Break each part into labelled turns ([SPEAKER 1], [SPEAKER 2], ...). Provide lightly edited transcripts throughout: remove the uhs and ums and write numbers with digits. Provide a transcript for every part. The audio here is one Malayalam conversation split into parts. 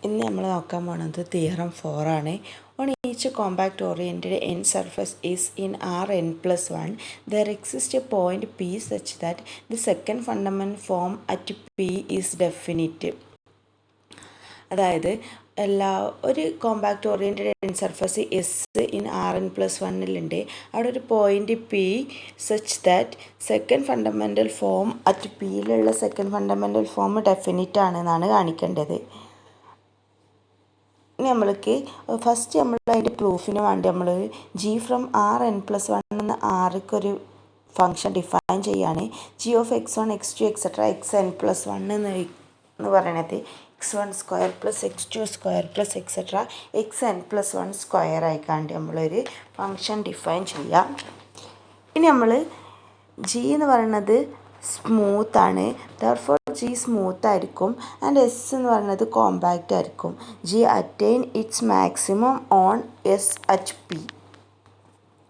[SPEAKER 1] ഇന്ന് നമ്മൾ നോക്കാൻ പോകുന്നത് തിയറം 4 ആണ്. On each compact oriented n surface is in Rn plus 1, there exists a point P such that the second fundamental form at P is definite. അതായത് ഒരു compact oriented N surface S in Rn plus 1 അവിടെ ഒരു point P such that second fundamental form at പിയിലുള്ള സെക്കൻഡ് ഫണ്ടമെൻ്റൽ ഫോം ഡെഫിനിറ്റ് ആണെന്നാണ് കാണിക്കേണ്ടത്. ഇനി നമ്മൾക്ക് ഫസ്റ്റ് നമ്മൾ അതിൻ്റെ പ്രൂഫിന് വേണ്ടി നമ്മൾ ജി ഫ്രം Rn പ്ലസ് 1 എന്ന ആർക്കൊരു ഫംഗ്ഷൻ ഡിഫൈൻ ചെയ്യുകയാണ്. G of x1 x2 etcetera xn plus 1 എന്ന് പറയണത് x1 square plus x2 square plus etcetera xn plus 1 square ആയിക്കാണ്ട് നമ്മളൊരു ഫംഗ്ഷൻ ഡിഫൈൻ ചെയ്യാം. ഇനി നമ്മൾ ജി എന്ന് പറയുന്നത് സ്മൂത്താണ്, ദർഫോർ ജി സ്മൂത്ത് ആയിരിക്കും. ആൻഡ് എസ് എന്ന് പറയുന്നത് കോമ്പാക്റ്റ് ആയിരിക്കും. G attain its maximum on S at P,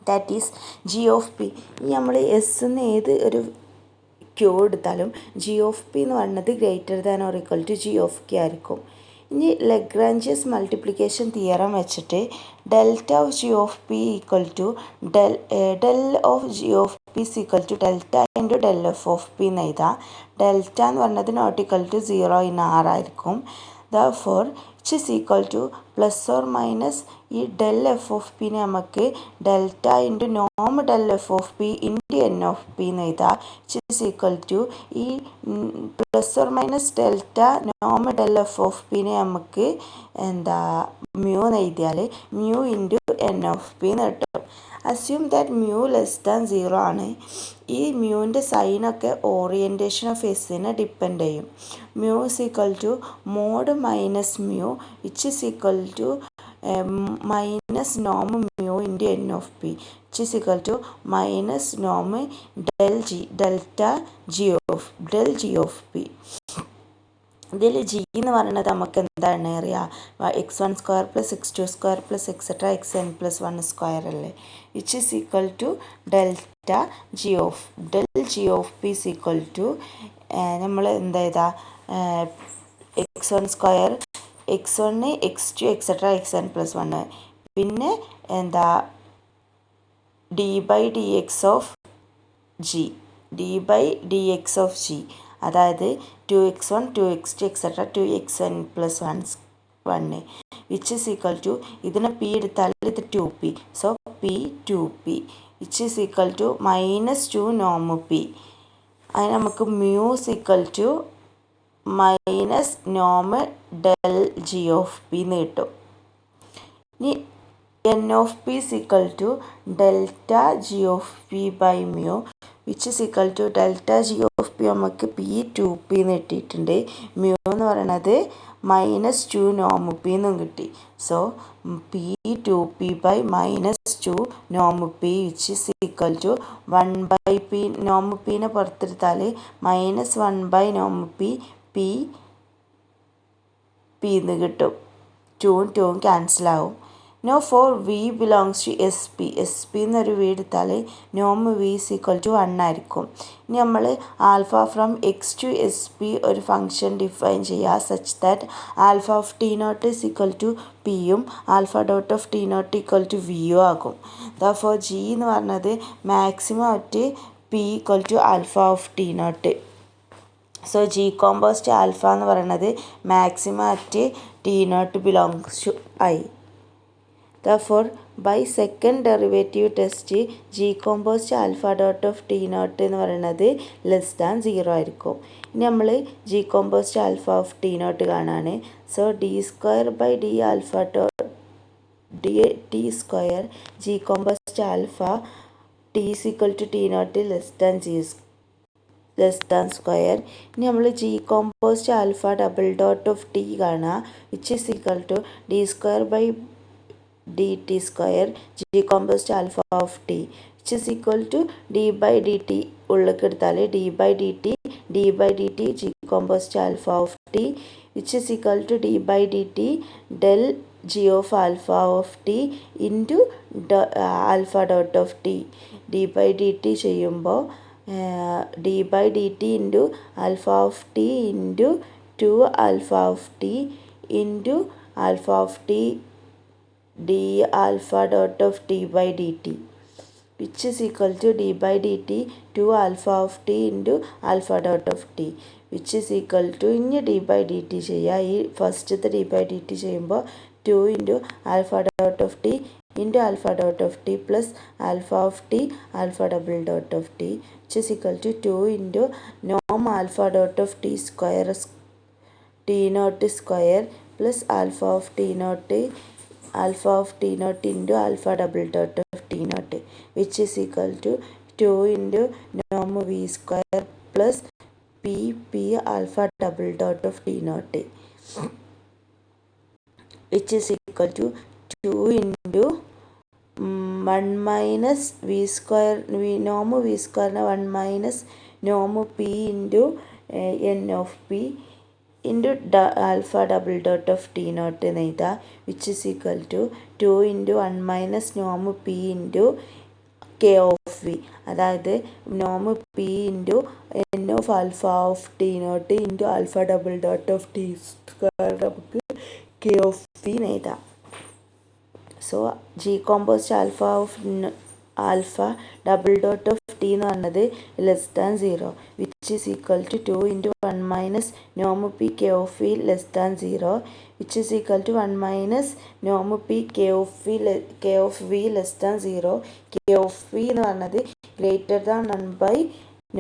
[SPEAKER 1] that is G of P. ഇനി നമ്മൾ എസ് എന്ന് ഏത് ഒരു ക്യൂ എടുത്താലും ജി ഓഫ് പി എന്ന് പറയുന്നത് greater than or equal to G of K ആയിരിക്കും. ഇനി ലഗ്രാഞ്ചിയസ് മൾട്ടിപ്ലിക്കേഷൻ തിയറം വെച്ചിട്ട് delta of G of P equal to del of G of P is equal to delta into del F of P എന്ന് എഴുതാം. ഡെൽറ്റ എന്ന് പറഞ്ഞത് not equal to 0 in R ആയിരിക്കും. Therefore it is equal to plus or minus ഈ ഡെൽ എഫ് ഓഫ് പിനെ നമുക്ക് ഡെൽറ്റ ഇൻറ്റു നോം del F of P into N of P എന്ന് എഴുതാം. ഇറ്റ് ഈസ് ഈക്വൽ ടു ഈ പ്ലസ് ഓർ മൈനസ് ഡെൽറ്റ നോം ഡെൽ എഫ് ഓഫ് പിനെ നമുക്ക് മ്യൂ എന്ന് എഴുതിയാൽ mu into N of P എന്ന് കിട്ടും. Assume that mu less than 0 ആണ്. ഈ മ്യൂവിൻ്റെ സൈനൊക്കെ ഓറിയൻറ്റേഷൻ ഓഫ് എസിനെ ഡിപ്പെൻഡ് ചെയ്യും. Mu is equal to mod minus mu it is equal to minus നോം mu into N of P it is equal to minus നോം ഡെൽറ്റ ജി ഓഫ് പി. ഇതിൽ ജി എന്ന് പറയുന്നത് നമുക്ക് എന്താണ് അറിയാം, x1 square plus x2 square plus etcetera xn plus 1 square അല്ലേ. Which is equal to delta G of P is equal to നമ്മൾ എന്താ ചെയ്താൽ x1 square x1 x2 etcetera xn plus 1 പിന്നെ D by D X of G അതായത് 2x1 2x2 etcetera 2xn plus 1 which is equal to ഇതിനെ പി എടുത്താൽ ഇത് 2p, so P 2p which is equal to minus 2 നോം പി. അതിന് നമുക്ക് mu is equal to minus നോം ഡെൽ ജി ഓഫ് പി എന്ന് കിട്ടും. ഇനി N of P is equal to delta G of P by mu which is equal to delta G of P നമുക്ക് പി 2p എന്ന് കിട്ടിയിട്ടുണ്ട്. മ്യൂ എന്ന് പറയണത് മൈനസ് 2 നോം പി എന്നും കിട്ടി. So P 2p by minus 2 നോം p which is equal to 1 by p. നോം പിനെ പുറത്തെടുത്താൽ മൈനസ് 1 ബൈ നോം പി പി എന്ന് കിട്ടും. 2 ക്യാൻസലാവും. Now for v belongs to S p എന്നൊരു വി എടുത്താൽ നോം വി ഈസ് ഈക്വൽ ടു 1 ആയിരിക്കും. ഇനി നമ്മൾ alpha from X to S p ഒരു ഫംഗ്ഷൻ ഡിഫൈൻ ചെയ്യുക such that alpha of t naught is equal to പിയും alpha dot of t naught equal to വിയും ആകും. ദർഫോർ ജി എന്ന് പറഞ്ഞത് maximum at p equal to alpha of t naught. So g composite alpha എന്ന് പറയുന്നത് maximum at t naught belongs to I. Therefore, by second derivative test g composite alpha dot of t naught എന്ന് പറയുന്നത് ലെസ് ദാൻ 0 ആയിരിക്കും. ഇനി നമ്മൾ g composite alpha of t naught കാണാണ്. So d square by d alpha T square g composite alpha t is equal to t naught less than square. ഇനി നമ്മൾ g composite alpha double dot of t കാണുക which is equal to d square by d t square g composite alpha of t which is equal to d by d t ഉള്ളിലേക്ക് എടുത്താൽ d by d t g composite alpha of t which is equal to d by d t del G of alpha of t into alpha dot of t. D by d t ചെയ്യുമ്പോൾ d by d t into alpha of t into 2 alpha of t into alpha of t d alpha dot of t by d t which is equal to d by dt 2 alpha of t into alpha dot of t which is equal to ഇനി d by dt ചെയ്യുക. ഈ ഫസ്റ്റത്തെ d by dt ചെയ്യുമ്പോൾ 2 into alpha dot of t into alpha dot of t plus alpha of t alpha double dot of t which is equal to 2 into norm alpha dot of t square t naught square plus alpha of t naught into alpha double dot of t naught which is equal to 2 into norm v square plus p alpha double dot of t naught which is equal to 2 into 1 minus v square norm v square 1 minus norm p into n of p into alpha double dot of t naught എന്ന് എഴുതാം which is equal to 2 into 1 minus norm p into k of v അതായത് norm p into n of alpha of t naught into alpha double dot of t square നമുക്ക് k of v എന്ന് എഴുതാം. So g composite alpha double dot of t എന്ന് പറഞ്ഞത് less than 0 which is equal to 2 into 1 minus നോമ് p k of v less than 0 which is equal to 1 minus നോമ് p k of v less than 0 k of v എന്ന് പറഞ്ഞത് ഗ്രേറ്റർ ദാൻ 1 ബൈ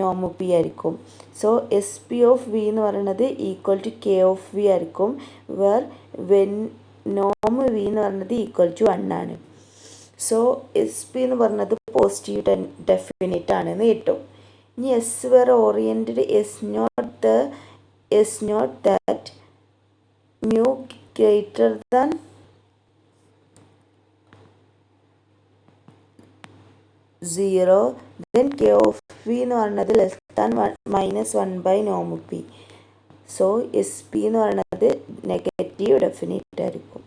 [SPEAKER 1] നോമ് പി ആയിരിക്കും. So S p of v എന്ന് പറയുന്നത് equal to k of V ആയിരിക്കും വേർ വെൻ നോമ് വി എന്ന് പറഞ്ഞത് ഈക്വൽ ടു 1 ആണ്. സോ എസ് പി എന്ന് പറഞ്ഞത് പോസിറ്റീവ് ഡെഫിനിറ്റ് ആണെന്ന് കിട്ടും. ഇനി S were oriented S note that mu greater than 0 then k of v എന്ന് പറയുന്നത് ലെസ് ദാൻ -1 ബൈ നോമ് പി. സോ എസ് പി എന്ന് പറയുന്നത് നെഗറ്റീവ് ഡെഫിനിറ്റ് ആയിരിക്കും.